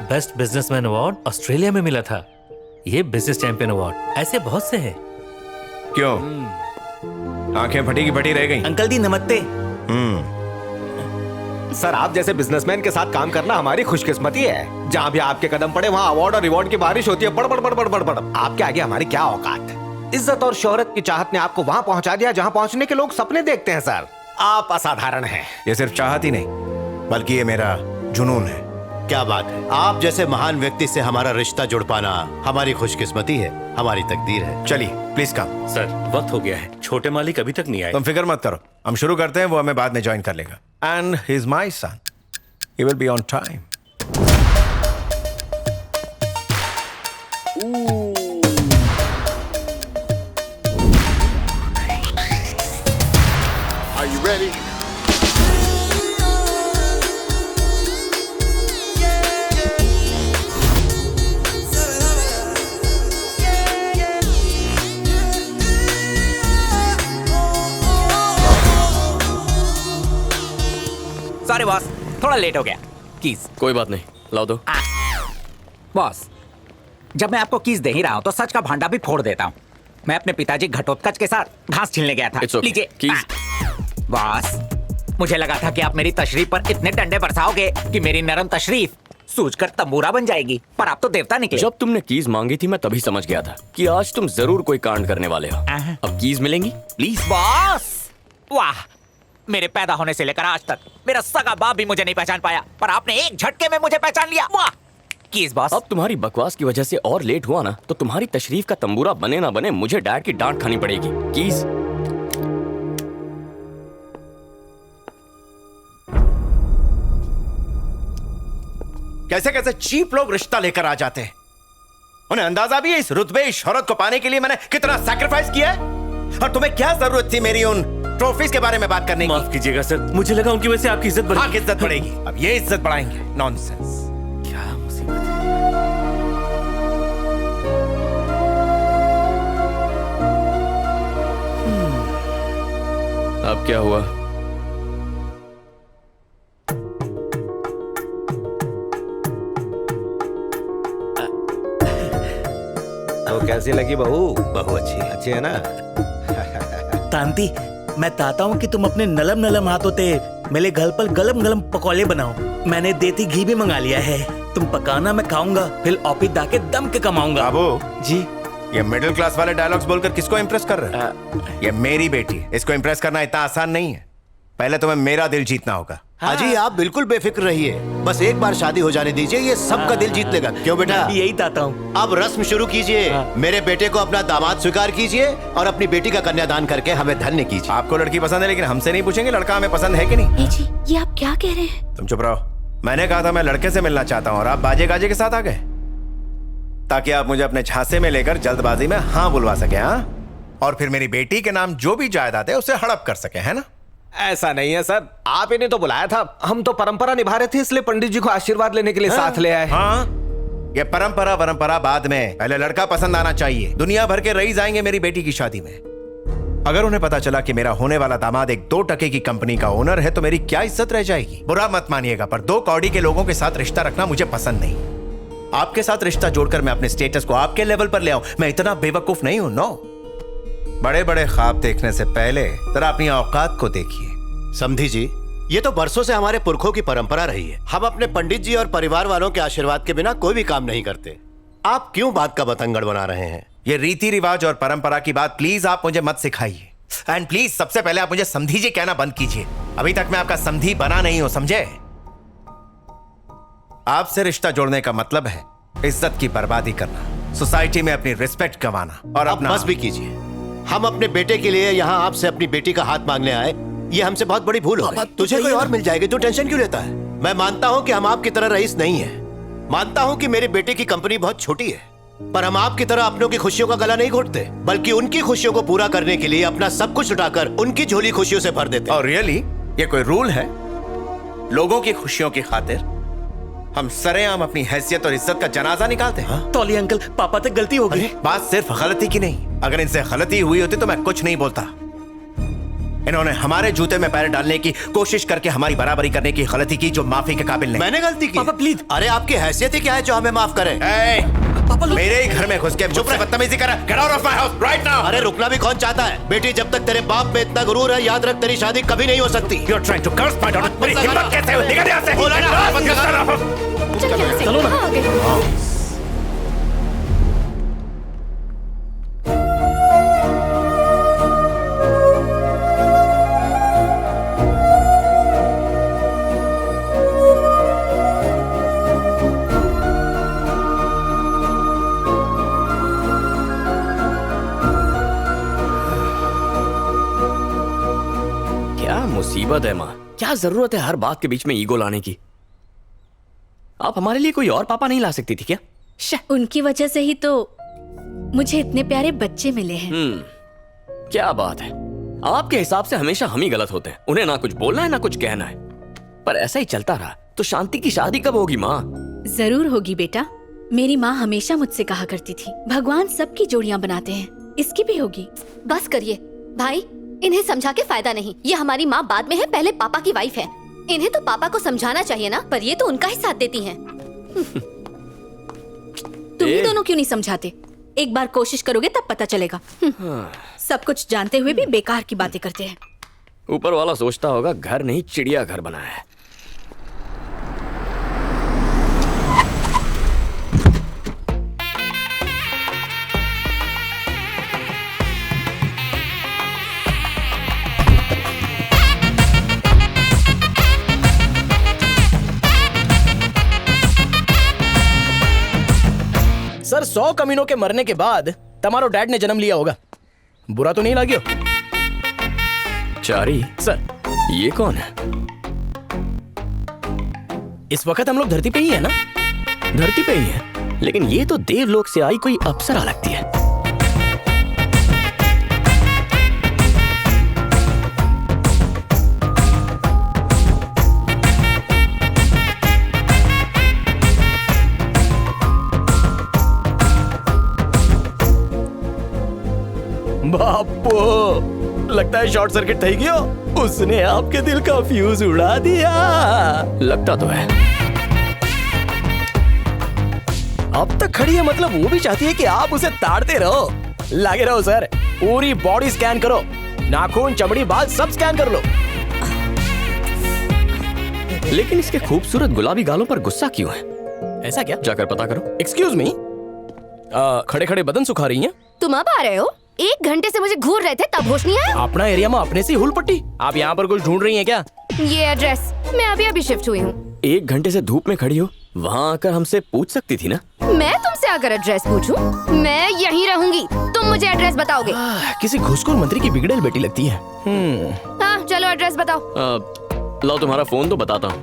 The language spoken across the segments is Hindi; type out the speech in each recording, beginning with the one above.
बेस्ट बिजनेसमैन अवार्ड ऑस्ट्रेलिया में मिला था। ये बिजनेस चैंपियन अवार्ड ऐसे बहुत से हैं। क्यों आंखें फटी की फटी रह गई? अंकल जी नमस्ते। सर, आप जैसे बिजनेसमैन के साथ काम करना हमारी खुशकिस्मती है। जहाँ भी आपके कदम पड़े वहाँ अवार्ड और रिवॉर्ड की बारिश होती है। बड़ बड़ बड़ बड़ बड़ बड़। आपके आगे हमारी क्या औकात। इज्जत और शोहरत की चाहत ने आपको वहाँ पहुँचा दिया जहाँ पहुँचने के लोग सपने देखते हैं। सर, आप असाधारण हैं। ये सिर्फ चाहत ही नहीं बल्कि ये मेरा जुनून है। क्या बात है, आप जैसे महान व्यक्ति से हमारा रिश्ता जुड़ पाना हमारी खुशकिस्मती है, हमारी तकदीर है। चलिए प्लीज कम। सर वक्त हो गया है, छोटे मालिक अभी तक नहीं आए। तुम फिक्र मत करो, हम शुरू करते हैं, वो हमें बाद में ज्वाइन कर लेगा। And he is my son, he will be on time. Are you ready? Sorry boss, थोड़ा लेट हो गया। कीज। कोई बात नहीं, लाओ दो। बॉस, जब मैं आपको कीज दे ही रहा हूँ तो सच का भांडा भी फोड़ देता हूँ। मैं अपने पिताजी घटोत्कच के साथ घास छीलने गया था। It's okay. लीजिए कीज। बॉस, मुझे लगा था कि आप मेरी तशरीफ पर इतने डंडे बरसाओगे कि मेरी नरम तशरीफ सूझकर तंबूरा बन जाएगी, पर आप तो देवता निकले। जब तुमने कीज मांगी थी मैं तभी समझ गया था कि आज तुम जरूर कोई कांड करने वाले हो। अब कीज मिलेंगी प्लीज। बॉस, वाह, मेरे पैदा होने से लेकर आज तक मेरा सगा बाप भी मुझे नहीं पहचान पाया, पर आपने एक झटके में मुझे पहचान लिया। वाह, कीज बॉस। अब तुम्हारी बकवास की वजह से और लेट हुआ ना तो तुम्हारी तशरीफ का तंबूरा बने ना बने मुझे डैड की डांट खानी पड़ेगी। कीज। कैसे कैसे चीप लोग रिश्ता लेकर आ जाते हैं। उन्हें अंदाजा भी है इस रुतबे, इस शोहरत को पाने के लिए मैंने कितना सैक्रिफाइस किया है। और तुम्हें क्या जरूरत थी मेरी उन ट्रॉफीज के बारे में बात करने की? माफ कीजिएगा सर, मुझे लगा उनकी वजह से आपकी इज्जत बढ़ेगी। हाँ, इज्जत बढ़ेगी। अब ये इज्जत बढ़ाएंगे? नॉनसेंस। क्या मुसीबत है। अब क्या हुआ? तो कैसी लगी बहू? बहू अच्छी है ना? तांती, मैं चाहता हूँ कि तुम अपने नलम नलम हाथों से मेरे घर पर गलम गलम पकौड़े बनाओ। मैंने देसी घी भी मंगा लिया है। तुम पकाना, मैं खाऊंगा, फिर ऑफिस जाके दम के कमाऊंगा। बाबू जी। ये मिडिल क्लास वाले डायलॉग्स बोलकर किसको इंप्रेस कर रहे हो? ये मेरी बेटी है, इसको इंप्रेस करना इतना आसान नहीं है। पहले तुम्हें मेरा दिल जीतना होगा। हाजी, आप बिल्कुल बेफिक्र रहिए, बस एक बार शादी हो जाने दीजिए, ये सबका दिल जीत लेगा। क्यों बेटा? यही चाहता हूँ। अब रस्म शुरू कीजिए। मेरे बेटे को अपना दामाद स्वीकार कीजिए और अपनी बेटी का कन्यादान करके हमें धन्य कीजिए। आपको लड़की पसंद है लेकिन हमसे नहीं पूछेंगे लड़का हमें पसंद है कि नहीं? जी, ये आप क्या कह रहे हैं? तुम चुप रहो। मैंने कहा था मैं लड़के से मिलना चाहता हूँ और आप बाजे गाजे के साथ आ गए ताकि आप मुझे अपने झांसे में लेकर जल्दबाजी में हाँ बुलवा सके। हाँ, और फिर मेरी बेटी के नाम जो भी जायदाद है उसे हड़प कर सके, है ना? ऐसा नहीं है सर, आप इन्हें तो बुलाया था, हम तो परंपरा निभा रहे थे, इसलिए पंडित जी को आशीर्वाद लेने के लिए साथ ले आए। हाँ, ये परंपरा बाद में, पहले लड़का पसंद आना चाहिए। दुनिया भर के रईस आएंगे मेरी बेटी की शादी में। अगर उन्हें पता चला कि मेरा होने वाला दामाद एक 2 टके की कंपनी का ओनर है तो मेरी क्या इज्जत रह जाएगी? बुरा मत मानिएगा, पर 2 कौड़ी के लोगों के साथ रिश्ता रखना मुझे पसंद नहीं। आपके साथ रिश्ता जोड़कर मैं अपने स्टेटस को आपके लेवल पर ले आऊं, मैं इतना बेवकूफ नहीं हूं। नो, बड़े बड़े ख्वाब देखने से पहले जरा अपनी औकात को देखिए। समझी जी, ये तो बरसों से हमारे पुरखों की परंपरा रही है। हम अपने पंडित जी और परिवार वालों के आशीर्वाद के बिना कोई भी काम नहीं करते। आप क्यों बात का बतंगड़ बना रहे हैं? ये रीति रिवाज और परंपरा की बात प्लीज आप मुझे मत सिखाइए। एंड प्लीज सबसे पहले आप मुझे समझीजिए कहना बंद कीजिए। अभी तक मैं आपका समधी बना नहीं हूं, समझे? आपसे रिश्ता जोड़ने का मतलब है इज्जत की बर्बादी करना, सोसाइटी में अपनी रिस्पेक्ट गंवाना और अपना। बस भी कीजिए। हम अपने बेटे के लिए यहाँ आपसे अपनी बेटी का हाथ मांगने आए, ये हमसे बहुत बड़ी भूल हो गई। तुझे कोई और मिल जाएगी, तू टेंशन क्यों लेता है? मैं मानता हूँ कि हम आपकी तरह रईस नहीं है, मानता हूँ कि मेरे बेटे की कंपनी बहुत छोटी है, पर हम आपकी तरह अपनों की खुशियों का गला नहीं घोटते, बल्कि उनकी खुशियों को पूरा करने के लिए अपना सब कुछ उठाकर उनकी झोली खुशियों से भर देते। और रियली ये कोई रूल है? लोगों की खुशियों की खातिर हम सरेआम अपनी हैसियत और इज्जत का जनाजा निकालते हैं। तौली अंकल, पापा से गलती हो गई। बात सिर्फ गलती की नहीं, अगर इनसे गलती हुई होती तो मैं कुछ नहीं बोलता। इन्होंने हमारे जूते में पैर डालने की कोशिश करके हमारी बराबरी करने की गलती की जो माफी के काबिल नहीं। मैंने गलती की? पापा प्लीज। अरे आपकी हैसियत ही क्या है जो हमें माफ करें? मेरे ही घर में घुस के मुझसे बदतमीजी कर। Get out of my house right now! अरे रुकना भी कौन चाहता है? बेटी, जब तक तेरे बाप में इतना गुरूर है, याद रख तेरी शादी कभी नहीं हो सकती। You're trying to curse my daughter. मेरी हिम्मत कैसे हुई? निकल यहाँ से। बोला ना, बंद कर। चल यहाँ से, कहाँ आ गए? मुसीबत है माँ, क्या जरूरत है हर बात के बीच में ईगो लाने की? आप हमारे लिए कोई और पापा नहीं ला सकती थी क्या? उनकी वजह से ही तो मुझे इतने प्यारे बच्चे मिले हैं। क्या बात है, आपके हिसाब से हमेशा हम ही गलत होते हैं। उन्हें ना कुछ बोलना है ना कुछ कहना है। पर ऐसा ही चलता रहा तो शांति की शादी कब होगी माँ? जरूर होगी बेटा। मेरी माँ हमेशा मुझसे कहा करती थी, भगवान सबकी जोड़ियाँ बनाते हैं, इसकी भी होगी। बस करिए भाई, इन्हें समझा के फायदा नहीं। ये हमारी माँ बाद में है, पहले पापा की वाइफ है। इन्हें तो पापा को समझाना चाहिए ना, पर ये तो उनका ही साथ देती हैं। तुम ही दोनों क्यों नहीं समझाते? एक बार कोशिश करोगे तब पता चलेगा। सब कुछ जानते हुए भी बेकार की बातें करते हैं। ऊपर वाला सोचता होगा घर नहीं चिड़िया घर बनाया है। सर 100 कमीनों के मरने के बाद तुम्हारो डैड ने जन्म लिया होगा। बुरा तो नहीं लगियो? चारी सर, ये कौन है? इस वक्त हम लोग धरती पे ही है ना? धरती पे ही है, लेकिन ये तो देवलोक से आई कोई अप्सरा लगती है। बापो, लगता है शॉर्ट सर्किट थई गयो। उसने आपके दिल का फ्यूज उड़ा दिया। लगता तो है। अब तक खड़ी है, मतलब वो भी चाहती है कि आप उसे ताड़ते रहो। लागे रहो सर, पूरी बॉडी स्कैन करो, नाखून, चमड़ी, बाल सब स्कैन कर लो। लेकिन इसके खूबसूरत गुलाबी गालों पर गुस्सा क्यों है? ऐसा क्या? जाकर पता करो। एक्सक्यूज मी, खड़े खड़े बदन सुखा रही हैं? तुम अब आ रहे हो? 1 घंटे से मुझे घूर रहे थे, तब होश नहीं आया? अपना एरिया में अपने से हुल पट्टी। आप यहाँ पर कुछ ढूंढ रही हैं क्या? ये एड्रेस, मैं अभी अभी शिफ्ट हुई हूँ। 1 घंटे से धूप में खड़ी हो, वहाँ आकर हमसे पूछ सकती थी ना? मैं तुमसे अगर एड्रेस पूछूं? मैं यहीं रहूंगी, तुम मुझे एड्रेस बताओगे? किसी घुसखोर मंत्री की बिगड़ेल बेटी लगती है। हाँ चलो एड्रेस बताओ। लाओ तुम्हारा फोन तो बताता हूँ।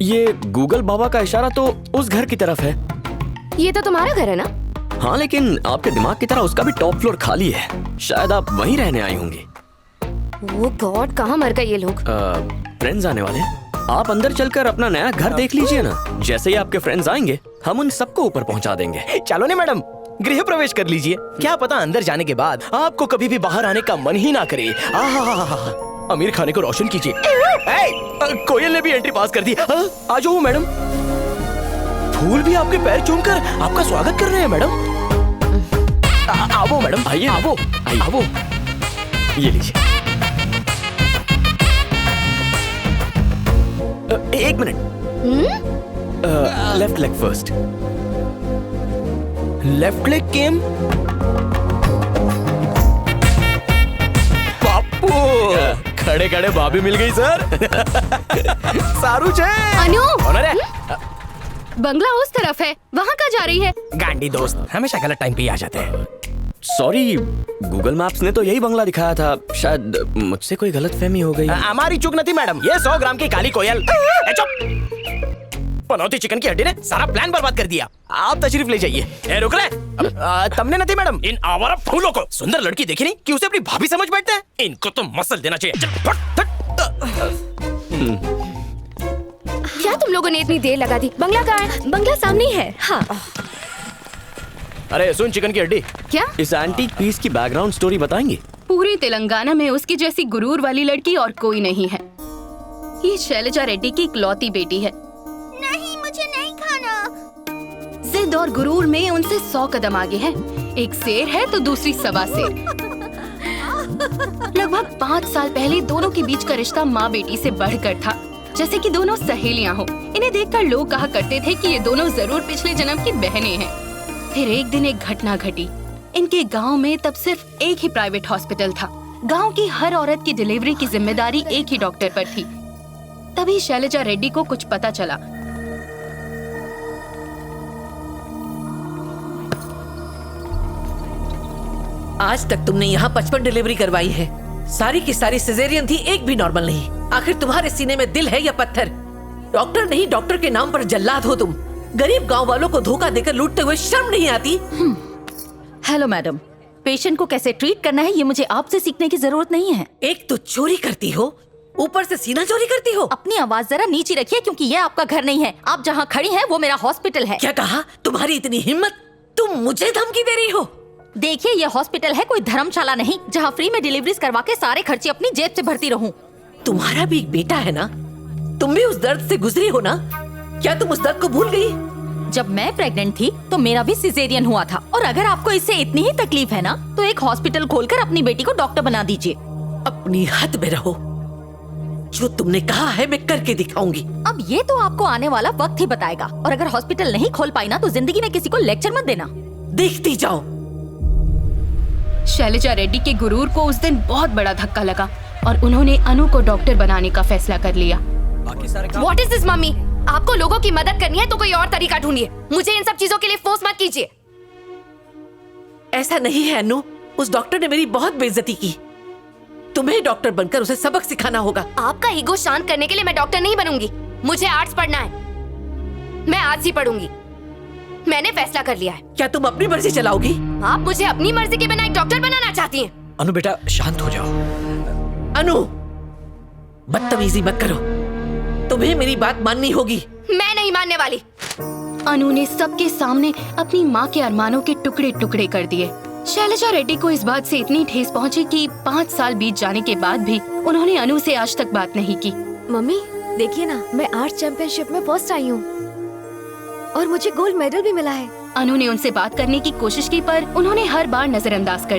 ये गूगल बाबा का इशारा तो उस घर की तरफ है। ये तो तुम्हारा घर है ना? हाँ, लेकिन आपके दिमाग की तरह उसका भी टॉप फ्लोर खाली है। शायद आप वहीं रहने आई होंगी। ओह गॉड, कहाँ मर गए ये लोग? फ्रेंड्स आने वाले हैं। आप अंदर चलकर अपना नया घर देख लीजिए ना। जैसे ही आपके फ्रेंड्स आएंगे, हम उन सबको ऊपर पहुंचा देंगे। चलो ने मैडम, गृह प्रवेश कर लीजिए। क्या पता अंदर जाने के बाद आपको कभी भी बाहर आने का मन ही ना करे। अमीर खाने को रोशन कीजिए। कोयल ने भी एंट्री पास कर दी। आ जाओ मैडम। फूल भी आपके पैर चूमकर आपका स्वागत कर रहे हैं मैडम। आओ मैडम, आइए, आओ आओ। ये लीजिए। 1 minute. Left leg first. Left leg came. बापू, खड़े खड़े भाभी मिल गई सर। सारू छे। अनु, बंगला उस तरफ है, वहाँ कहाँ जा रही है? गांडी दोस्त हमेशा गलत टाइम पे ही आ जाते हैं। सॉरी, गूगल मैप्स ने तो यही बंगला दिखाया था। शायद मुझसे कोई गलतफहमी हो गई। हमारी चूक नहीं मैडम, ये 100 ग्राम की काली कोयल। पनौती चिकन की हड्डी ने सारा प्लान बर्बाद कर दिया। आप तशरीफ ले जाइए। रुक रहे तुमने नहीं मैडम, इन आवारा फूलों को सुंदर लड़की देखी नहीं कि उसे अपनी भाभी समझ बैठते हैं। इनको तो मसल देना चाहिए। क्या तुम लोगों ने इतनी देर लगा दी? बंगला कहाँ है? बंगला सामने ही है। हाँ अरे सुन चिकन की हड्डी, क्या? इस एंटीक पीस की बैकग्राउंड स्टोरी बताएंगे? पूरे तेलंगाना में उसकी जैसी गुरूर वाली लड़की और कोई नहीं है। ये शैलजा रेड्डी की इकलौती बेटी है। नहीं, मुझे नहीं खाना। जिद और गुरूर में उनसे 100 कदम आगे है। एक शेर है तो दूसरी सवा शेर। लगभग 5 साल पहले दोनों के बीच का रिश्ता माँ बेटी से बढ़कर था, जैसे कि दोनों सहेलियां हो। इन्हें देखकर लोग कहा करते थे कि ये दोनों जरूर पिछले जन्म की बहनें हैं। फिर एक दिन एक घटना घटी। इनके गांव में तब सिर्फ एक ही प्राइवेट हॉस्पिटल था। गांव की हर औरत की डिलीवरी की जिम्मेदारी एक ही डॉक्टर पर थी। तभी शैलजा रेड्डी को कुछ पता चला। आज तक तुमने यहाँ 55 डिलीवरी करवाई है। सारी की सारी सिजेरियन थी, एक भी नॉर्मल नहीं। आखिर तुम्हारे सीने में दिल है या पत्थर? डॉक्टर नहीं, डॉक्टर के नाम पर जल्लाद हो तुम। गरीब गांव वालों को धोखा देकर लूटते हुए शर्म नहीं आती? हेलो मैडम, पेशेंट को कैसे ट्रीट करना है ये मुझे आपसे सीखने की जरूरत नहीं है। एक तो चोरी करती हो, ऊपर से सीना चोरी करती हो। अपनी आवाज जरा नीचे रखिए, क्योंकि ये आपका घर नहीं है। आप जहाँ खड़ी हैं वो मेरा हॉस्पिटल है। क्या कहा? तुम्हारी इतनी हिम्मत? तुम मुझे धमकी दे रही हो? देखिए, ये हॉस्पिटल है, कोई धर्मशाला नहीं जहाँ फ्री में डिलीवरीज करवा के सारे खर्चे अपनी जेब से भरती रहूं। तुम्हारा भी एक बेटा है ना? तुम भी उस दर्द से गुजरी हो ना? क्या तुम उस दर्द को भूल गई? जब मैं प्रेग्नेंट थी तो मेरा भी सिजेरियन हुआ था। और अगर आपको इससे इतनी ही तकलीफ है ना, तो एक हॉस्पिटल खोलकर अपनी बेटी को डॉक्टर बना दीजिए। अपनी हद में रहो। जो तुमने कहा है मैं करके दिखाऊंगी। अब ये तो आपको आने वाला वक्त ही बताएगा। और अगर हॉस्पिटल नहीं खोल पाई ना, तो जिंदगी में किसी को लेक्चर मत देना। देखती जाओ। शैलजा रेड्डी के गुरूर को उस दिन बहुत बड़ा धक्का लगा और उन्होंने अनु को डॉक्टर बनाने का फैसला कर लिया। What is this, mummy? आपको लोगों की मदद करनी है तो कोई और तरीका ढूंढिए। मुझे इन सब चीजों के लिए फोर्स मत कीजिए। ऐसा नहीं है अनु, उस डॉक्टर ने मेरी बहुत बेइज्जती की। तुम्हें डॉक्टर बनकर उसे सबक सिखाना होगा। आपका ईगो शांत करने के लिए मैं डॉक्टर नहीं बनूंगी। मुझे आर्ट्स पढ़ना है, मैं आर्ट्स ही पढ़ूंगी। मैंने फैसला कर लिया है। क्या तुम अपनी मर्जी चलाओगी? आप मुझे अपनी मर्जी के बिना एक डॉक्टर बनाना चाहती हैं? अनु बेटा शांत हो जाओ। अनु, बदतमीजी मत करो। तुम्हें मेरी बात माननी होगी। मैं नहीं मानने वाली। अनु ने सबके सामने अपनी माँ के अरमानों के टुकड़े टुकड़े कर दिए। शैलजा रेड्डी को इस बात से इतनी ठेस पहुंची कि 5 साल बीत जाने के बाद भी उन्होंने अनु से आज तक बात नहीं की। मम्मी देखिए ना, मैं आर्ट चैंपियनशिप में फर्स्ट आई हूँ और मुझे गोल्ड मेडल भी मिला है। अनु ने उनसे बात करने की कोशिश की, पर उन्होंने हर बार नजरअंदाज कर